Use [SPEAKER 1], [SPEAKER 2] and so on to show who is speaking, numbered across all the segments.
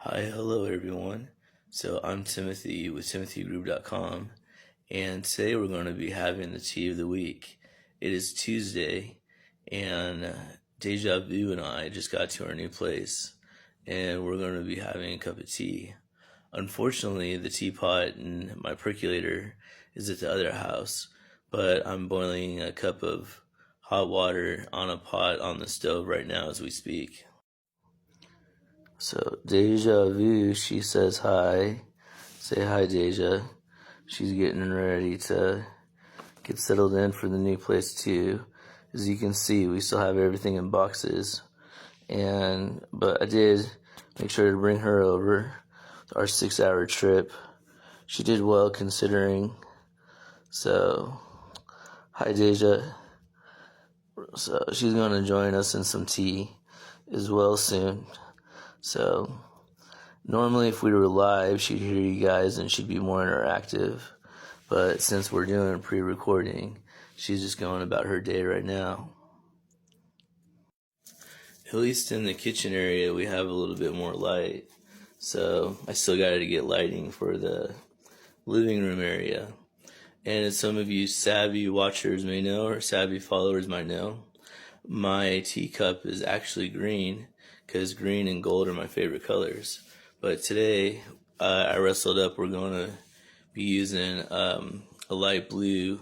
[SPEAKER 1] Hi, hello everyone. So I'm Timothy with TimothyGroup.com, and today we're going to be having the tea of the week. It is Tuesday, and DejaVi and I just got to our new place, and we're going to be having a cup of tea. Unfortunately, the teapot and my percolator is at the other house, but I'm boiling a cup of hot water on a pot on the stove right now as we speak. So Deja Vu, she says hi. Say hi, Deja. She's getting ready to get settled in for the new place too. As you can see, we still have everything in boxes. But I did make sure to bring her over our 6-hour trip. She did well considering. So hi, Deja. So she's gonna join us in some tea as well soon. So normally if we were live, she'd hear you guys and she'd be more interactive. But since we're doing pre-recording, she's just going about her day right now. At least in the kitchen area, we have a little bit more light. So I still got to get lighting for the living room area. And as some of you savvy watchers may know, or savvy followers might know, my teacup is actually green, because green and gold are my favorite colors. But today, I wrestled up, we're going to be using a light blue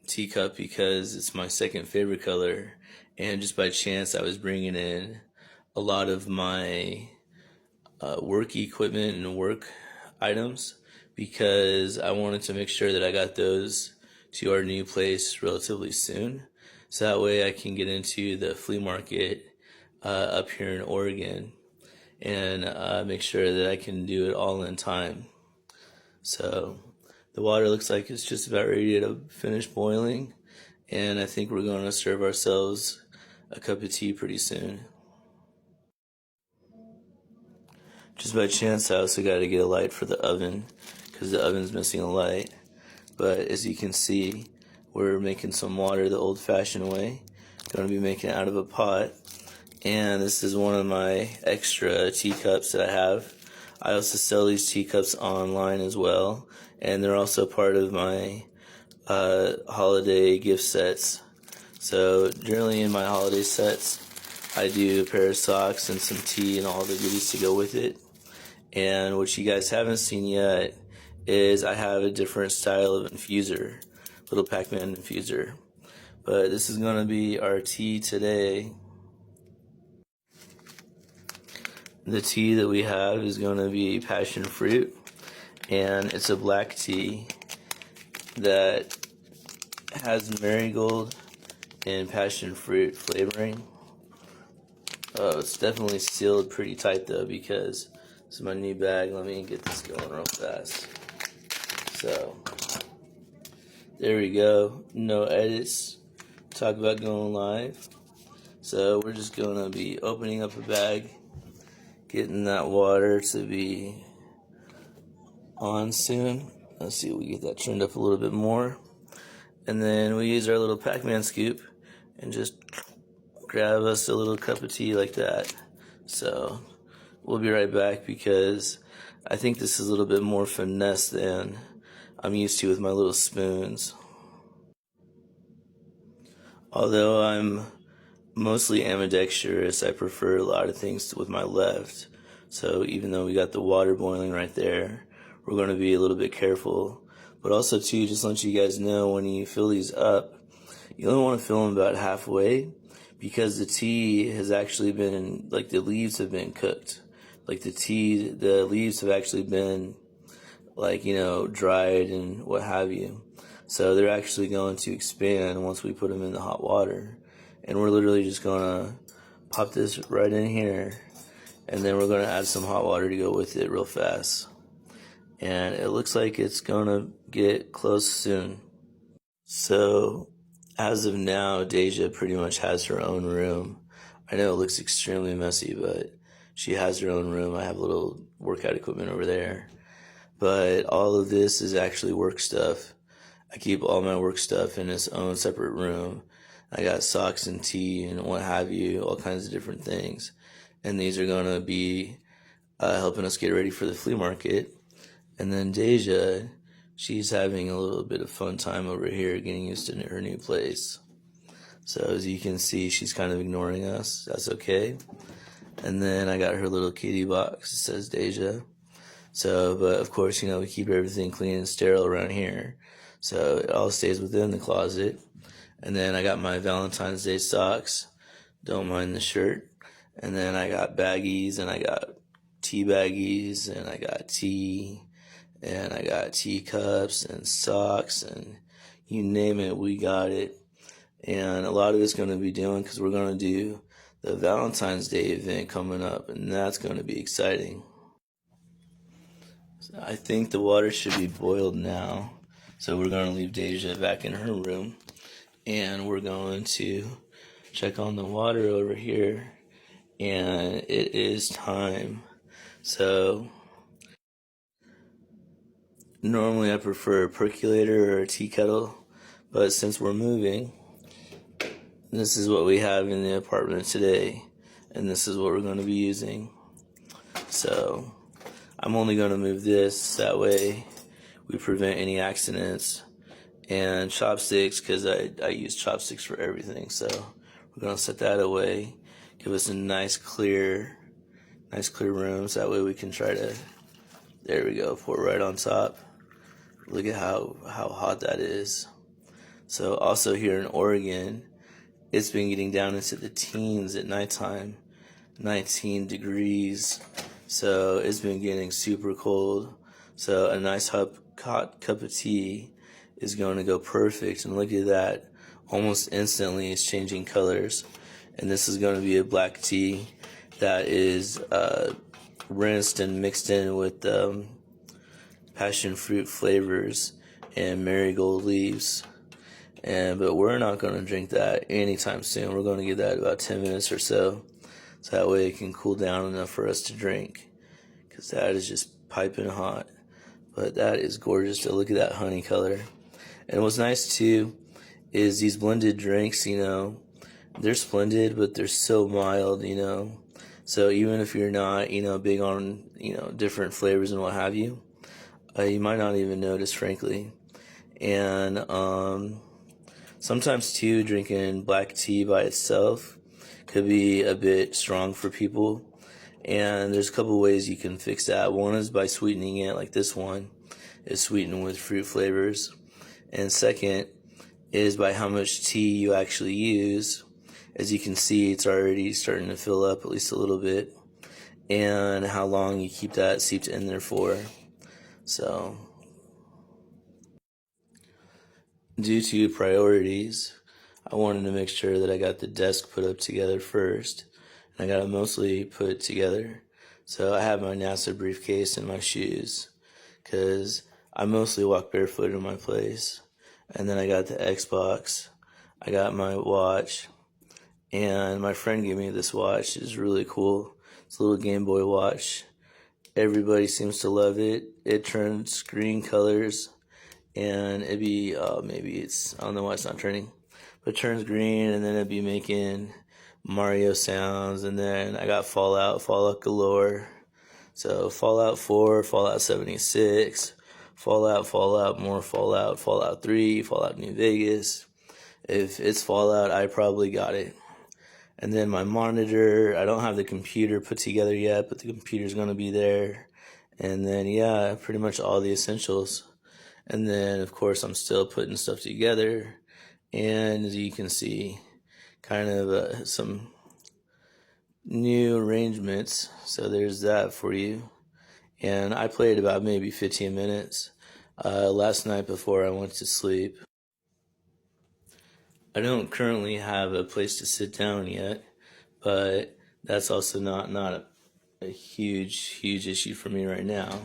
[SPEAKER 1] teacup because it's my second favorite color. And just by chance, I was bringing in a lot of my work equipment and work items because I wanted to make sure that I got those to our new place relatively soon. So that way I can get into the flea market up here in Oregon and make sure that I can do it all in time. So the water looks like it's just about ready to finish boiling, and I think we're going to serve ourselves a cup of tea pretty soon. Just by chance, I also got to get a light for the oven because the oven's missing a light. But as you can see, we're making some water the old-fashioned way. Going to be making it out of a pot. And this is one of my extra teacups that I have. I also sell these teacups online as well, and they're also part of my holiday gift sets. So generally in my holiday sets, I do a pair of socks and some tea and all the goodies to go with it. And what you guys haven't seen yet is I have a different style of infuser, little Pac-Man infuser. But this is going to be our tea today. The tea that we have is going to be passion fruit, and it's a black tea that has marigold and passion fruit flavoring. It's definitely sealed pretty tight though because this is my new bag. Let me get this going real fast. So there we go. No edits. Talk about going live. So we're just going to be opening up a bag, getting that water to be on soon. Let's see if we get that turned up a little bit more. And then we use our little Pac-Man scoop and just grab us a little cup of tea like that. So we'll be right back because I think this is a little bit more finesse than I'm used to with my little spoons. Although I'm mostly ambidextrous, I prefer a lot of things with my left. So even though we got the water boiling right there, we're going to be a little bit careful. But also too, just to let you guys know, when you fill these up, you only want to fill them about halfway because the tea has actually been, like the leaves have been cooked. Like the leaves have actually been like, dried and what have you. So they're actually going to expand once we put them in the hot water. And we're literally just going to pop this right in here. And then we're going to add some hot water to go with it real fast. And it looks like it's going to get close soon. So as of now, Deja pretty much has her own room. I know it looks extremely messy, but she has her own room. I have a little workout equipment over there. But all of this is actually work stuff. I keep all my work stuff in its own separate room. I got socks and tea and what have you, all kinds of different things. And these are going to be helping us get ready for the flea market. And then Deja, she's having a little bit of fun time over here getting used to her new place. So as you can see, she's kind of ignoring us. That's okay. And then I got her little kitty box. It says Deja. So, but of course, we keep everything clean and sterile around here. So it all stays within the closet. And then I got my Valentine's Day socks. Don't mind the shirt. And then I got baggies, and I got tea baggies, and I got tea, and I got teacups and socks, and you name it, we got it. And a lot of it's going to be doing because we're going to do the Valentine's Day event coming up, and that's going to be exciting. So I think the water should be boiled now. So we're going to leave Deja back in her room, and we're going to check on the water over here, and it is time. So normally I prefer a percolator or a tea kettle, but since we're moving, this is what we have in the apartment today, and this is what we're going to be using. So I'm only going to move this, that way we prevent any accidents. And chopsticks, because I use chopsticks for everything, so we're going to set that away. Give us a nice clear room, so that way we can try to, there we go, pour it right on top. Look at how hot that is. So also here in Oregon, it's been getting down into the teens at nighttime, 19 degrees. So it's been getting super cold. So a nice hot cup of tea is going to go perfect. And look at that. Almost instantly it's changing colors. And this is going to be a black tea that is rinsed and mixed in with passion fruit flavors and marigold leaves. But we're not going to drink that anytime soon. We're going to give that about 10 minutes or so that way it can cool down enough for us to drink, because that is just piping hot. But that is gorgeous to look at that honey color. And what's nice too is these blended drinks, they're splendid, but they're so mild, So even if you're not, big on, different flavors and what have you, you might not even notice, frankly. And sometimes too, drinking black tea by itself could be a bit strong for people. And there's a couple ways you can fix that. One is by sweetening it, like this one is sweetened with fruit flavors. And second is by how much tea you actually use. As you can see, it's already starting to fill up at least a little bit. And how long you keep that seeped in there for. So, due to priorities, I wanted to make sure that I got the desk put up together first. And I got it mostly put together. So I have my NASA briefcase and my shoes, because I mostly walk barefoot in my place. And then I got the Xbox, I got my watch, and my friend gave me this watch. It's really cool. It's a little Game Boy watch. Everybody seems to love it. It turns green colors, and it'd be, maybe it's, I don't know why it's not turning, but it turns green, and then it'd be making Mario sounds. And then I got Fallout galore. So Fallout 4, Fallout 76, Fallout, more Fallout 3, Fallout New Vegas. If it's Fallout, I probably got it. And then my monitor, I don't have the computer put together yet, but the computer's going to be there. And then, yeah, pretty much all the essentials. And then, of course, I'm still putting stuff together. And as you can see, kind of some new arrangements. So there's that for you. And I played about maybe 15 minutes last night before I went to sleep. I don't currently have a place to sit down yet, but that's also not a huge issue for me right now.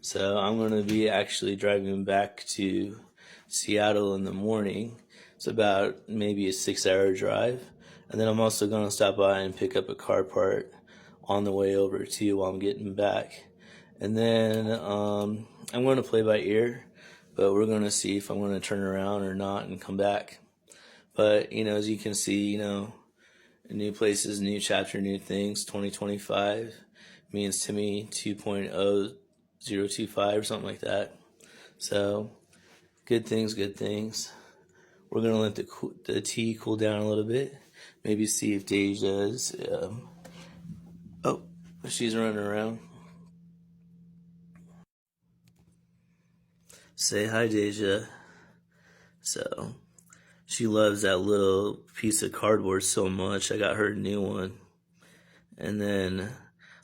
[SPEAKER 1] So I'm going to be actually driving back to Seattle in the morning. It's about maybe a 6-hour drive. And then I'm also going to stop by and pick up a car part on the way over too while I'm getting back. And then I'm going to play by ear, but we're going to see if I'm going to turn around or not and come back. But, as you can see, new places, new chapter, new things, 2025. means Timmy 2.0025 or something like that. So good things, good things. We're gonna let the tea cool down a little bit. Maybe see if Deja's. Oh, she's running around. Say hi, Deja. So she loves that little piece of cardboard so much. I got her a new one. And then,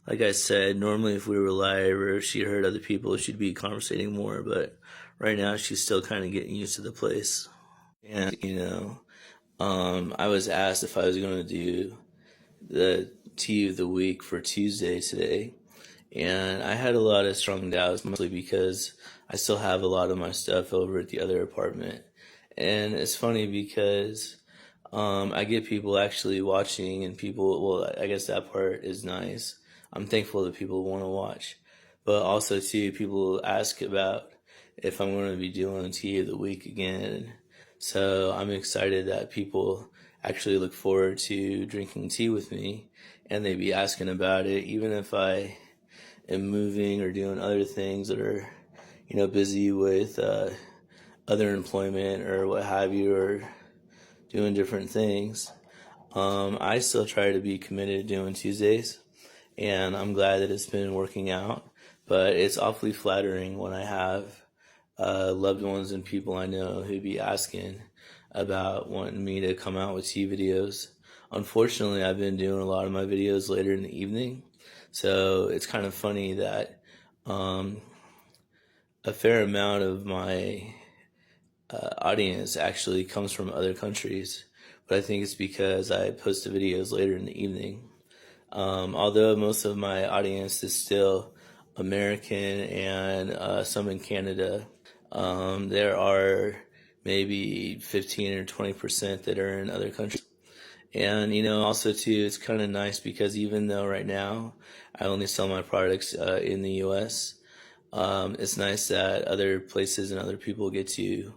[SPEAKER 1] like I said, normally if we were live or if she heard other people, she'd be conversating more. But right now, she's still kind of getting used to the place. And, I was asked if I was going to do the tea of the week for Tuesday today. And I had a lot of strong doubts, mostly because I still have a lot of my stuff over at the other apartment. And it's funny because I get people actually watching, and people, well, I guess that part is nice. I'm thankful that people want to watch. But also, too, people ask about if I'm going to be doing tea of the week again. So I'm excited that people actually look forward to drinking tea with me, and they be asking about it, even if I am moving or doing other things that are, busy with other employment or what have you, or doing different things. I still try to be committed to doing Tuesdays, and I'm glad that it's been working out. But it's awfully flattering when I have loved ones and people I know who be asking about wanting me to come out with tea videos. Unfortunately, I've been doing a lot of my videos later in the evening, so it's kind of funny that a fair amount of my audience actually comes from other countries, but I think it's because I post the videos later in the evening. Although most of my audience is still American and some in Canada, there are maybe 15 or 20% that are in other countries. And, also too, it's kind of nice because even though right now I only sell my products in the US, it's nice that other places and other people get to,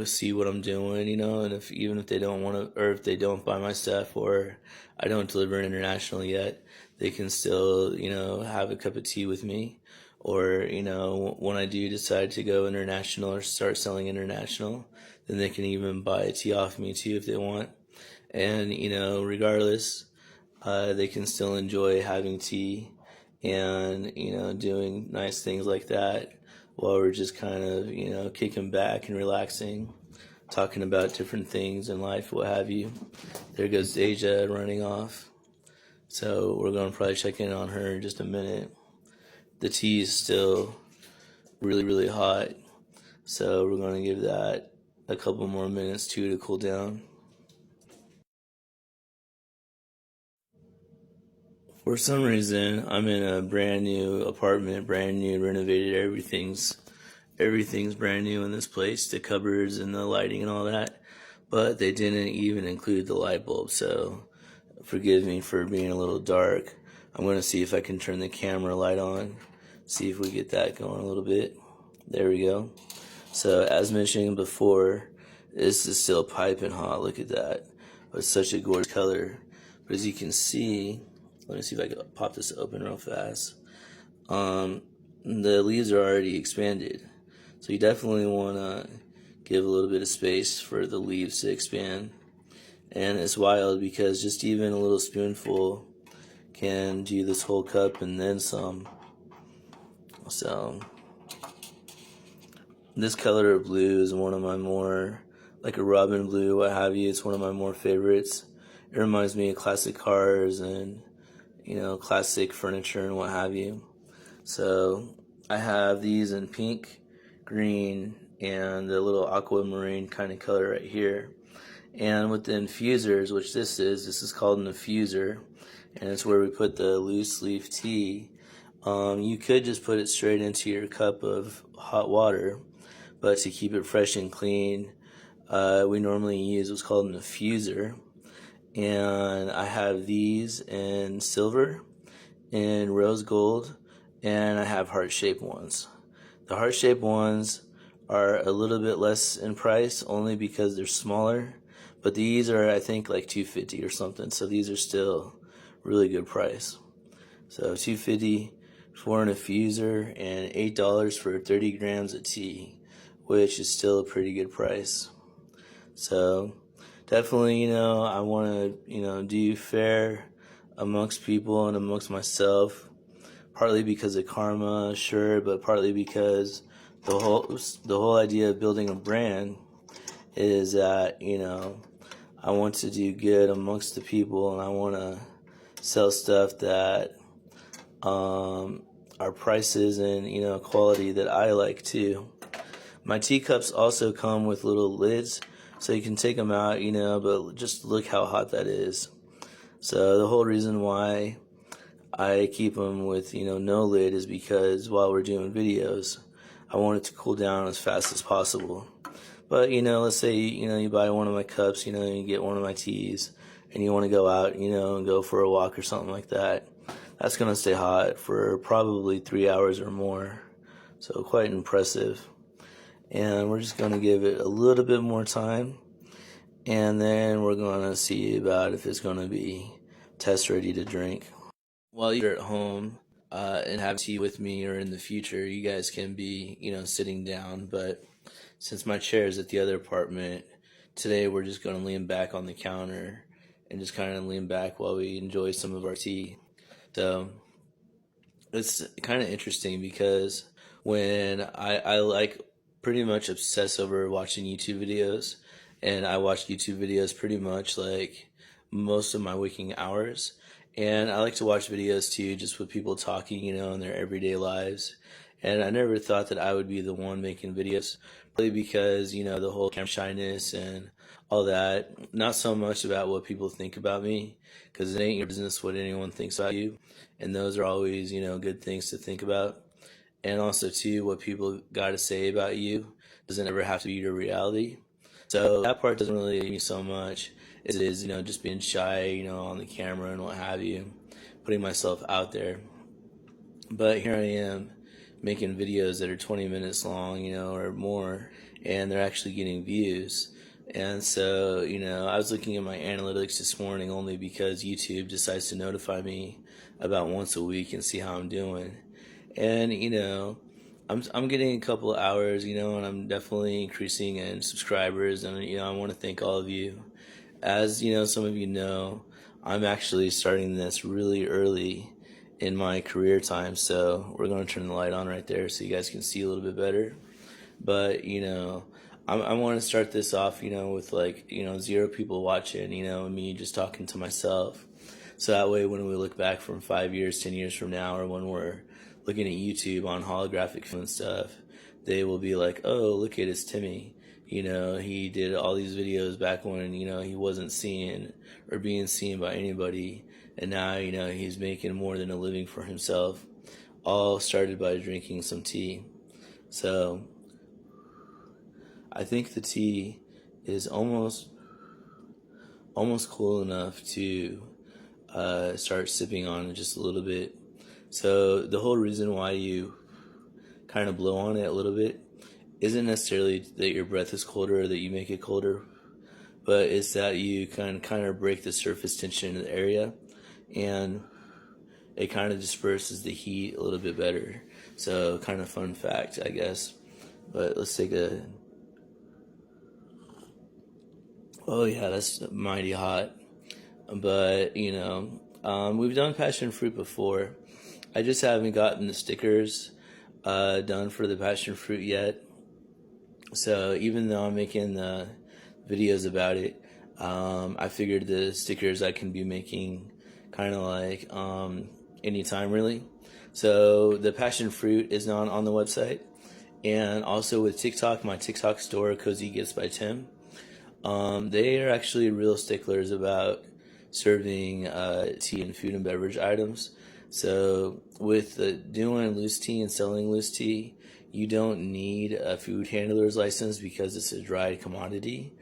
[SPEAKER 1] see what I'm doing, and even if they don't want to, or if they don't buy my stuff, or I don't deliver international yet, they can still, have a cup of tea with me. Or, when I do decide to go international or start selling international, then they can even buy a tea off me too if they want. And, regardless, they can still enjoy having tea and, doing nice things like that while we're just kind of, kicking back and relaxing, talking about different things in life, what have you. There goes Deja running off. So we're going to probably check in on her in just a minute. The tea is still really, really hot. So we're going to give that a couple more minutes too to cool down. For some reason, I'm in a brand new apartment, brand new, renovated. Everything's brand new in this place. The cupboards and the lighting and all that. But they didn't even include the light bulb. So forgive me for being a little dark. I'm going to see if I can turn the camera light on. See if we get that going a little bit. There we go. So as mentioned before, this is still piping hot. Look at that. It's such a gorgeous color. But as you can see, let me see if I can pop this open real fast. The leaves are already expanded. So you definitely want to give a little bit of space for the leaves to expand. And it's wild because just even a little spoonful can do this whole cup and then some. So this color of blue is one of my more, like a robin blue, what have you. It's one of my more favorites. It reminds me of classic cars and, classic furniture and what have you. So I have these in pink, green, and the little aquamarine kind of color right here. And with the infusers, which this is called an infuser, and it's where we put the loose leaf tea. You could just put it straight into your cup of hot water, but to keep it fresh and clean, we normally use what's called an infuser. And I have these in silver, in rose gold, and I have heart-shaped ones. The heart-shaped ones are a little bit less in price, only because they're smaller, but these are, I think, like $250 or something, so these are still really good price. So $2.50 for an infuser and $8 for 30 grams of tea, which is still a pretty good price. So definitely, I want to, do fair amongst people and amongst myself, partly because of karma, sure, but partly because the whole idea of building a brand is that, I want to do good amongst the people, and I want to sell stuff that are prices and, quality that I like too. My teacups also come with little lids, so you can take them out, but just look how hot that is. So the whole reason why I keep them with, no lid is because while we're doing videos, I want it to cool down as fast as possible. But, let's say, you buy one of my cups, you get one of my teas, and you want to go out, and go for a walk or something like that. That's going to stay hot for probably 3 hours or more. So quite impressive. And we're just going to give it a little bit more time. And then we're going to see about if it's going to be test ready to drink. While you're at home and have tea with me, or in the future, you guys can be, sitting down. But since my chair is at the other apartment, today we're just going to lean back on the counter and just kind of lean back while we enjoy some of our tea. So it's kind of interesting because when I like pretty much obsess over watching YouTube videos, and I watch YouTube videos pretty much like most of my waking hours. And I like to watch videos too, just with people talking, in their everyday lives. And I never thought that I would be the one making videos, probably because, the whole camera shyness and all that. Not so much about what people think about me, because it ain't your business what anyone thinks about you. And those are always, good things to think about. And also, too, what people got to say about you doesn't ever have to be your reality. So that part doesn't really me so much as it is, just being shy, on the camera and what have you, putting myself out there. But here I am making videos that are 20 minutes long, or more, and they're actually getting views. And so, I was looking at my analytics this morning only because YouTube decides to notify me about once a week and see how I'm doing. And, I'm getting a couple of hours, and I'm definitely increasing in subscribers. And, I want to thank all of you. As, some of you know, I'm actually starting this really early in my career time. So we're going to turn the light on right there so you guys can see a little bit better. But, I want to start this off, with like, 0 people watching, me just talking to myself. So that way when we look back from 5 years, 10 years from now, or when we're looking at YouTube on holographic film and stuff, they will be like, oh, look at it's Timmy. He did all these videos back when, he wasn't seen or being seen by anybody. And now, he's making more than a living for himself. All started by drinking some tea. So I think the tea is almost cool enough to start sipping on it just a little bit. So the whole reason why you kind of blow on it a little bit isn't necessarily that your breath is colder or that you make it colder, but it's that you can kind of break the surface tension in the area, and it kind of disperses the heat a little bit better. So kind of fun fact, I guess. But let's take a... Oh yeah, that's mighty hot. But, we've done passion fruit before. I just haven't gotten the stickers done for the passion fruit yet. So even though I'm making the videos about it, I figured the stickers I can be making kind of like anytime really. So the passion fruit is not on the website. And also with TikTok, my TikTok store, Cozy Gifts by Tim, they are actually real sticklers about serving tea and food and beverage items. So with doing loose tea and selling loose tea, you don't need a food handler's license because it's a dried commodity.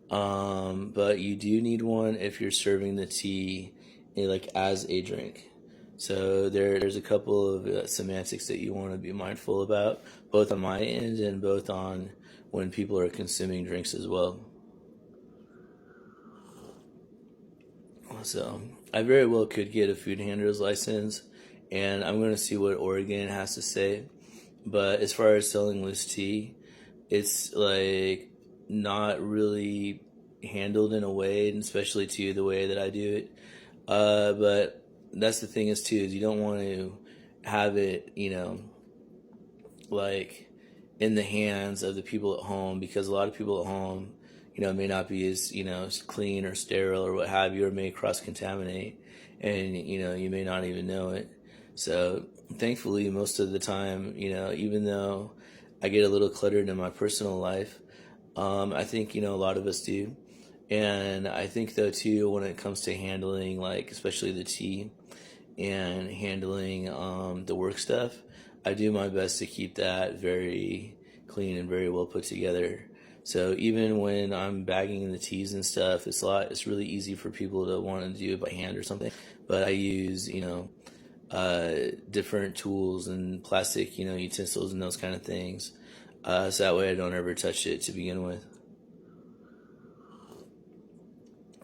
[SPEAKER 1] But you do need one if you're serving the tea like as a drink. So there's a couple of semantics that you want to be mindful about, both on my end and both on when people are consuming drinks as well. So I very well could get a food handler's license and I'm going to see what Oregon has to say. But as far as selling loose tea, it's like not really handled in a way, and especially to the way that I do it. But that's the thing is too, is you don't want to have it, like in the hands of the people at home, because a lot of people at home, may not be as, as clean or sterile or what have you, or may cross contaminate, and, you may not even know it. So thankfully, most of the time, even though I get a little cluttered in my personal life, I think, a lot of us do. And I think though too, when it comes to handling, like, especially the tea and handling the work stuff, I do my best to keep that very clean and very well put together. So even when I'm bagging the teas and stuff, it's really easy for people to want to do it by hand or something. But I use, different tools and plastic, utensils and those kind of things. So that way I don't ever touch it to begin with.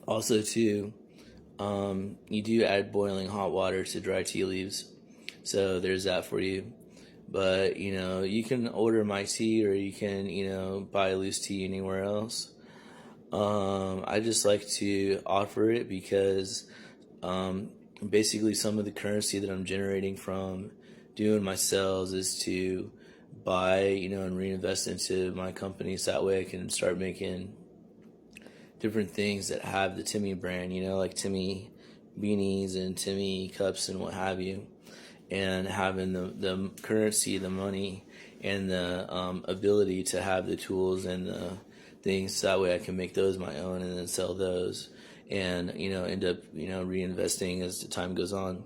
[SPEAKER 1] Also too, you do add boiling hot water to dry tea leaves. So there's that for you. But, you can order my tea, or you can, buy loose tea anywhere else. I just like to offer it because basically some of the currency that I'm generating from doing my sales is to buy, and reinvest into my company, so that way I can start making different things that have the Timmy brand, like Timmy beanies and Timmy cups and what have you. And having the currency, the money, and the ability to have the tools and the things, so that way I can make those my own and then sell those, and end up reinvesting as the time goes on.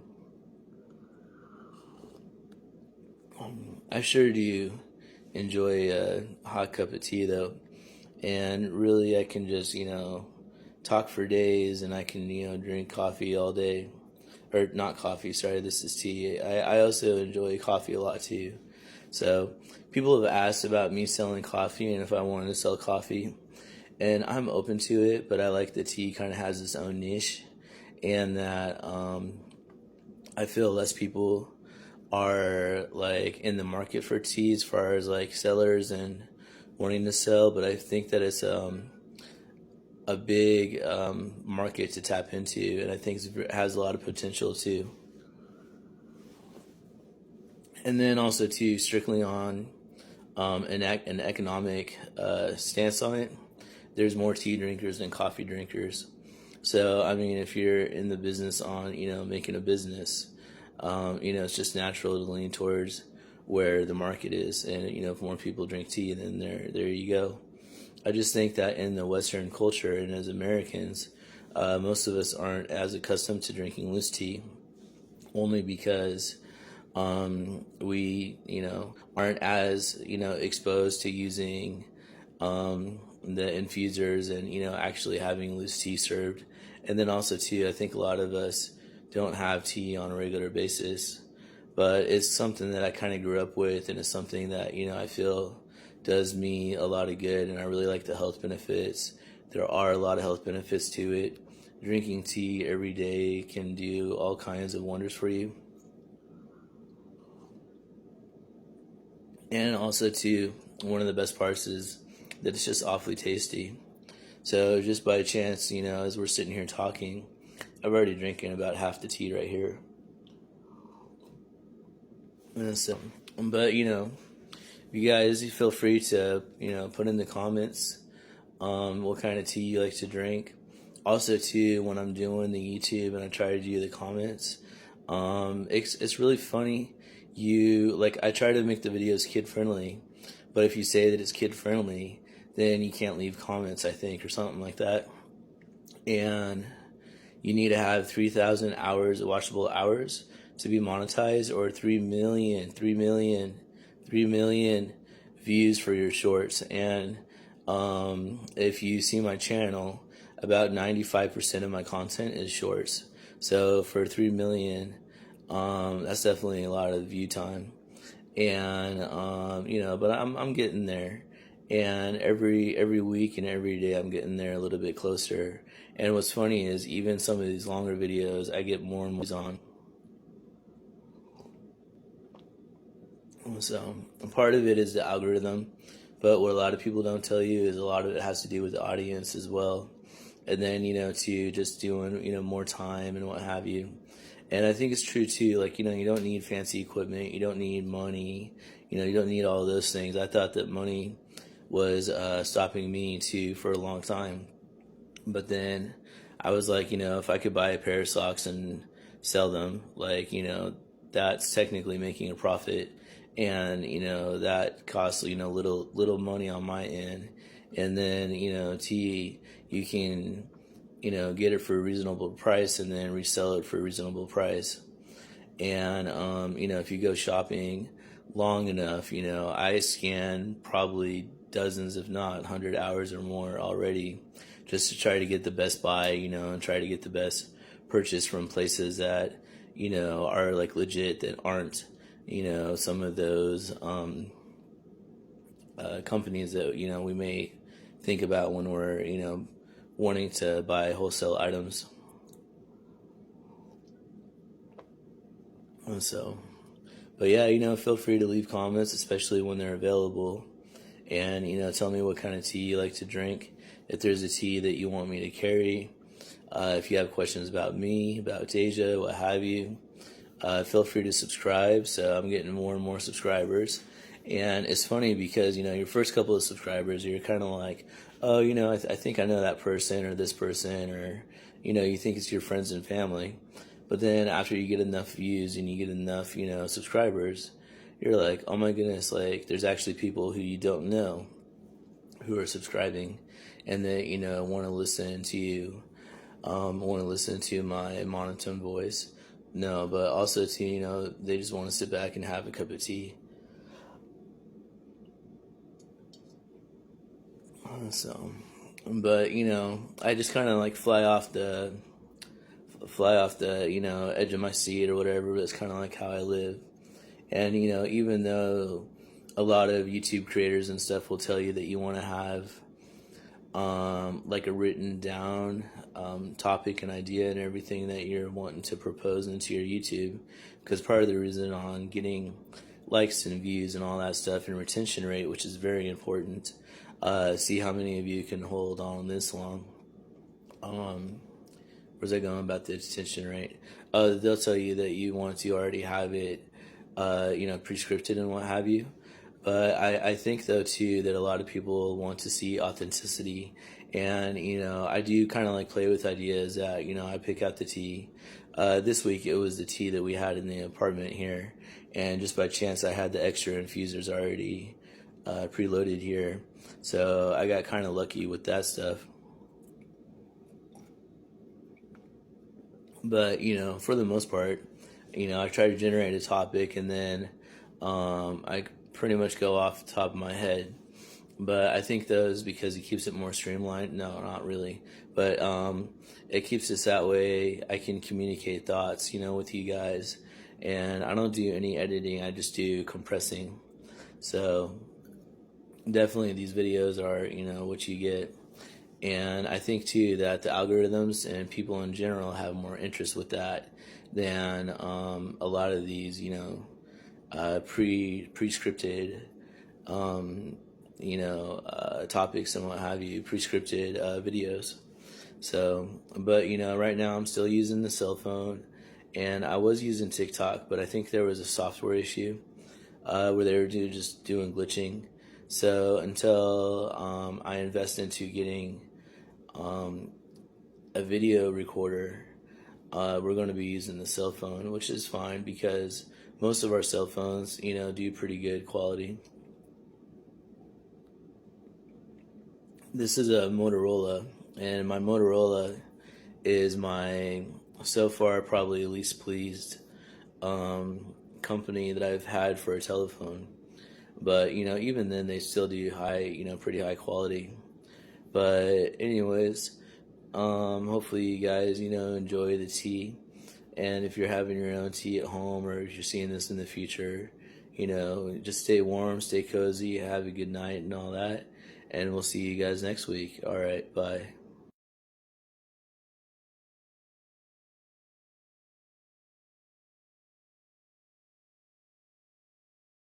[SPEAKER 1] I sure do enjoy a hot cup of tea though, and really I can just talk for days, and I can drink coffee all day. Or not coffee, sorry, this is tea. I also enjoy coffee a lot too. So people have asked about me selling coffee and if I wanted to sell coffee. And I'm open to it, but I like the tea kind of has its own niche. And that I feel less people are like in the market for tea as far as like sellers and wanting to sell. But I think that it's a big market to tap into, and I think it has a lot of potential too. And then also too, strictly on an economic stance on it, there's more tea drinkers than coffee drinkers. So I mean, if you're in the business on making a business, it's just natural to lean towards where the market is, and if more people drink tea, then there you go. I just think that in the Western culture and as Americans, most of us aren't as accustomed to drinking loose tea, only because we, aren't as, exposed to using the infusers and, actually having loose tea served. And then also, too, I think a lot of us don't have tea on a regular basis, but it's something that I kind of grew up with, and it's something that, I feel does me a lot of good, and I really like the health benefits. There are a lot of health benefits to it. Drinking tea every day can do all kinds of wonders for you. And also too, one of the best parts is that it's just awfully tasty. So just by chance, as we're sitting here talking, I've already drinking about half the tea right here. And so, but you guys, feel free to, put in the comments what kind of tea you like to drink. Also, too, when I'm doing the YouTube and I try to do the comments, it's really funny. I try to make the videos kid-friendly, but if you say that it's kid-friendly, then you can't leave comments, I think, or something like that. And you need to have 3,000 hours of watchable hours to be monetized, or 3 million views for your shorts. And if you see my channel, about 95% of my content is shorts. So for 3 million, that's definitely a lot of view time. And but I'm getting there. And every week and every day I'm getting there a little bit closer. And what's funny is even some of these longer videos, I get more and more on. So part of it is the algorithm, but what a lot of people don't tell you is a lot of it has to do with the audience as well. And then, to just doing, more time and what have you. And I think it's true too, like, you don't need fancy equipment, you don't need money, you don't need all those things. I thought that money was stopping me too for a long time. But then I was like, if I could buy a pair of socks and sell them, like, that's technically making a profit. And, that costs, little money on my end. And then, you can, get it for a reasonable price and then resell it for a reasonable price. And, if you go shopping long enough, I scan probably dozens, if not 100 hours or more already, just to try to get the best buy, and try to get the best purchase from places that, are like legit, that aren't, some of those companies that, we may think about when we're, wanting to buy wholesale items. So, but yeah, feel free to leave comments, especially when they're available. And, tell me what kind of tea you like to drink. If there's a tea that you want me to carry. If you have questions about me, about Deja, what have you. Feel free to subscribe. So I'm getting more and more subscribers. And it's funny because, your first couple of subscribers, you're kind of like, oh, I think I know that person or this person, or, you think it's your friends and family. But then after you get enough views and you get enough, subscribers, you're like, oh my goodness, like there's actually people who you don't know who are subscribing and they, want to listen to you, want to listen to my monotone voice. No, but also to, they just want to sit back and have a cup of tea. So, but, I just kind of like fly off the, edge of my seat or whatever. That's kind of like how I live. And, even though a lot of YouTube creators and stuff will tell you that you want to have, like a written down, topic and idea and everything that you're wanting to propose into your YouTube, because part of the reason on getting likes and views and all that stuff and retention rate, which is very important, see how many of you can hold on this long. Where's that going about the retention rate? They'll tell you that you want to already have it, pre-scripted and what have you. But I think, though, too, that a lot of people want to see authenticity. And, I do kind of like play with ideas that, I pick out the tea. This week it was the tea that we had in the apartment here. And just by chance I had the extra infusers already preloaded here. So I got kind of lucky with that stuff. But, for the most part, I try to generate a topic and then I pretty much go off the top of my head. But I think those, because it keeps it more streamlined. No, not really. But it keeps us that way. I can communicate thoughts, with you guys. And I don't do any editing. I just do compressing. So definitely these videos are, what you get. And I think, too, that the algorithms and people in general have more interest with that than a lot of these, pre-scripted, topics and what have you, pre-scripted videos. So, but, right now I'm still using the cell phone, and I was using TikTok, but I think there was a software issue where they were just doing glitching. So until I invest into getting a video recorder, we're going to be using the cell phone, which is fine because most of our cell phones, do pretty good quality. This is a Motorola, and my Motorola is my, so far, probably least pleased company that I've had for a telephone. But, even then they still do pretty high quality. But anyways, hopefully you guys, enjoy the tea. And if you're having your own tea at home, or if you're seeing this in the future, just stay warm, stay cozy, have a good night and all that. And we'll see you guys next week. All right, bye.